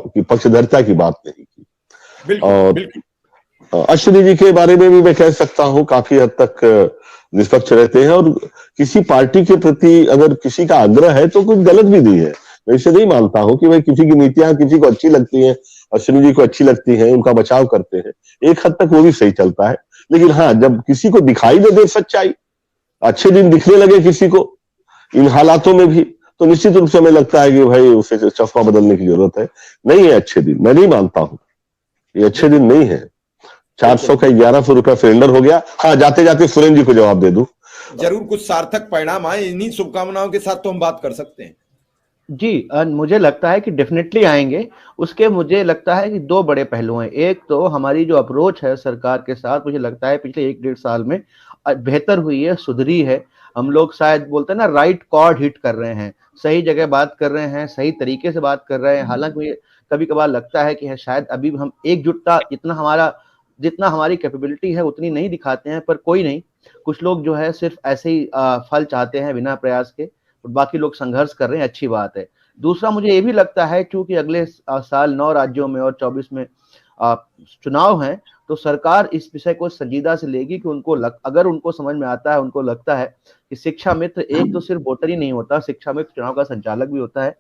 की पक्षधरता की बात नहीं की। बिल्कुल और बिल्कुल। अश्विनी जी के बारे में भी मैं कह सकता हूं काफी हद तक निष्पक्ष रहते हैं, और किसी पार्टी के प्रति अगर किसी का आग्रह है तो कुछ गलत भी नहीं है। मैं इसे नहीं मानता हूं कि भाई किसी की नीतियां किसी को अच्छी लगती हैं, अश्विनी जी को अच्छी लगती हैं, उनका बचाव करते हैं, एक हद तक वो भी सही चलता है। लेकिन हाँ, जब किसी को दिखाई दे सच्चाई, अच्छे दिन दिखने लगे किसी को इन हालातों में भी, तो निश्चित रूप से हमें लगता है कि भाई उसे चश्मा बदलने की जरूरत है। नहीं है अच्छे दिन, मैं नहीं मानता हूं ये अच्छे दिन नहीं है। 400 का 1100 रुपया सिलेंडर हो गया। हाँ, जाते जाते सुरेंद्र जी को जवाब दे दूं, जरूर कुछ सार्थक परिणाम आए, इन्हीं शुभकामनाओं के साथ तो हम बात कर सकते हैं। जी मुझे लगता है कि डेफिनेटली आएंगे। उसके मुझे लगता है कि दो बड़े पहलू हैं। एक तो हमारी जो अप्रोच है सरकार के साथ, मुझे लगता है पिछले 1-1.5 साल में बेहतर हुई है, सुधरी है। हम लोग शायद बोलते हैं ना, राइट कॉर्ड हिट कर रहे हैं, सही जगह बात कर रहे हैं, सही तरीके से बात कर रहे हैं। हालांकि मुझे कभी कभार लगता है कि शायद अभी हम एकजुटता जितना हमारी कैपेबिलिटी है उतनी नहीं दिखाते हैं, पर कोई नहीं। कुछ लोग जो है सिर्फ ऐसे ही फल चाहते हैं बिना प्रयास के, और बाकी लोग संघर्ष कर रहे हैं, अच्छी बात है। दूसरा मुझे ये भी लगता है क्योंकि अगले साल 9 राज्यों में और 24 में चुनाव हैं, तो सरकार इस विषय को संजीदा से लेगी कि अगर उनको समझ में आता है, उनको लगता है कि शिक्षा मित्र एक तो सिर्फ वोटर ही नहीं होता, शिक्षा मित्र चुनाव का संचालक भी होता है,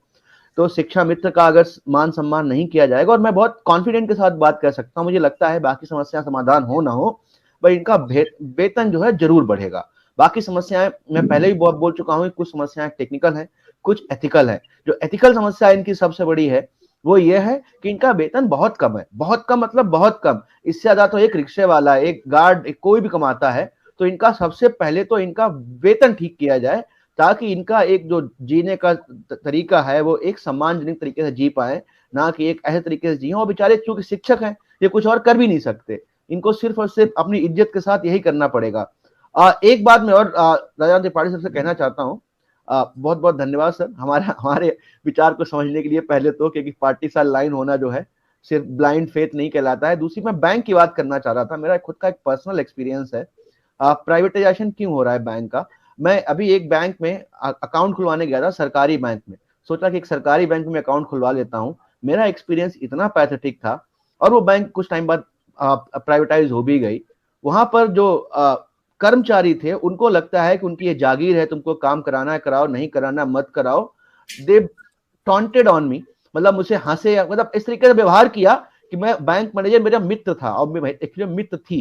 तो शिक्षा मित्र का अगर मान सम्मान नहीं किया जाएगा, और मैं बहुत कॉन्फिडेंट के साथ बात कर सकता हूँ, मुझे लगता है बाकी समस्या समाधान हो ना हो, पर इनका वेतन जो है जरूर बढ़ेगा। बाकी समस्याएं मैं पहले ही बहुत बोल चुका हूं, कुछ समस्याएं टेक्निकल हैं, कुछ एथिकल है। जो एथिकल समस्या इनकी सबसे बड़ी है वो ये है कि इनका वेतन बहुत कम है, बहुत कम मतलब बहुत कम। इससे ज्यादा तो एक रिक्शे वाला, एक गार्ड, एक कोई भी कमाता है। तो इनका सबसे पहले तो इनका वेतन ठीक किया जाए, ताकि इनका एक जो जीने का तरीका है वो एक सम्मानजनक तरीके से जी पाए, ना कि एक ऐसे तरीके से जिए। और बेचारे चूंकि शिक्षक हैं, ये कुछ और कर भी नहीं सकते, इनको सिर्फ और सिर्फ अपनी इज्जत के साथ यही करना पड़ेगा। एक बात मैं और राजा त्रिपाठी सर से कहना चाहता हूँ। बहुत बहुत धन्यवाद सर हमारे विचार को समझने के लिए, पहले तो क्योंकि पार्टीशाल लाइन होना जो है सिर्फ ब्लाइंड फेथ नहीं कहलाता है। दूसरी मैं बैंक की बात करना चाह रहा था, मेरा खुद का एक पर्सनल एक्सपीरियंस है। प्राइवेटाइजेशन क्यों हो रहा है बैंक का। मैं अभी एक बैंक में अकाउंट खुलवाने गया था, सरकारी बैंक में। सोचा कि एक सरकारी बैंक में अकाउंट खुलवा लेता हूँ। मेरा एक्सपीरियंस इतना पैथेटिक था, और वो बैंक कुछ टाइम बाद प्राइवेटाइज हो भी गई। वहां पर जो कर्मचारी थे, उनको लगता है कि उनकी ये जागीर है, तुमको काम कराना है कराओ, नहीं कराना मत कराओ। दे टॉन्टेड ऑन मी, मतलब मुझसे हंसे, मतलब इस तरीके से व्यवहार किया कि मैं बैंक मैनेजर मेरा मित्र था, और एक्चुअली मित्र थी,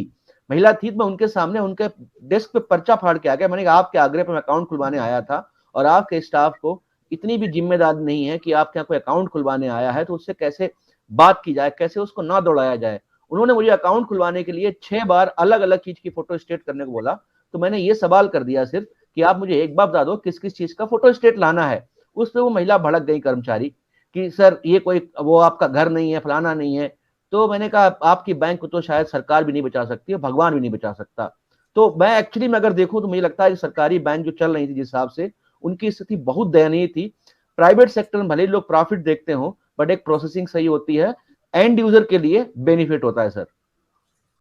महिला थी। तो मैं उनके सामने उनके डेस्क पे पर्चा फाड़ के आ गया। मैंने कहा आपके आग्रह पर मैं अकाउंट खुलवाने आया था, और आपके स्टाफ को इतनी भी जिम्मेदारी नहीं है कि आपके यहाँ कोई अकाउंट खुलवाने आया है तो उससे कैसे बात की जाए, कैसे उसको ना दौड़ाया जाए। उन्होंने मुझे अकाउंट खुलवाने के लिए 6 बार अलग अलग चीज की फोटो स्टेट करने को बोला। तो मैंने ये सवाल कर दिया सिर्फ कि आप मुझे एक बार बता दो किस किस चीज का फोटो स्टेट लाना है। उस पर वो महिला भड़क गई कर्मचारी कि सर ये कोई वो आपका घर नहीं है, फलाना नहीं है। तो मैंने कहा आपकी बैंक को तो शायद सरकार भी नहीं बचा सकती, और भगवान भी नहीं बचा सकता। तो मैं एक्चुअली में अगर देखूं तो मुझे लगता है कि सरकारी बैंक जो चल रही थी जिस हिसाब से, उनकी स्थिति बहुत दयनीय थी। प्राइवेट सेक्टर में भले ही लोग प्रॉफिट देखते हो, बट एक प्रोसेसिंग सही होती है, एंड यूजर के लिए बेनिफिट होता है सर।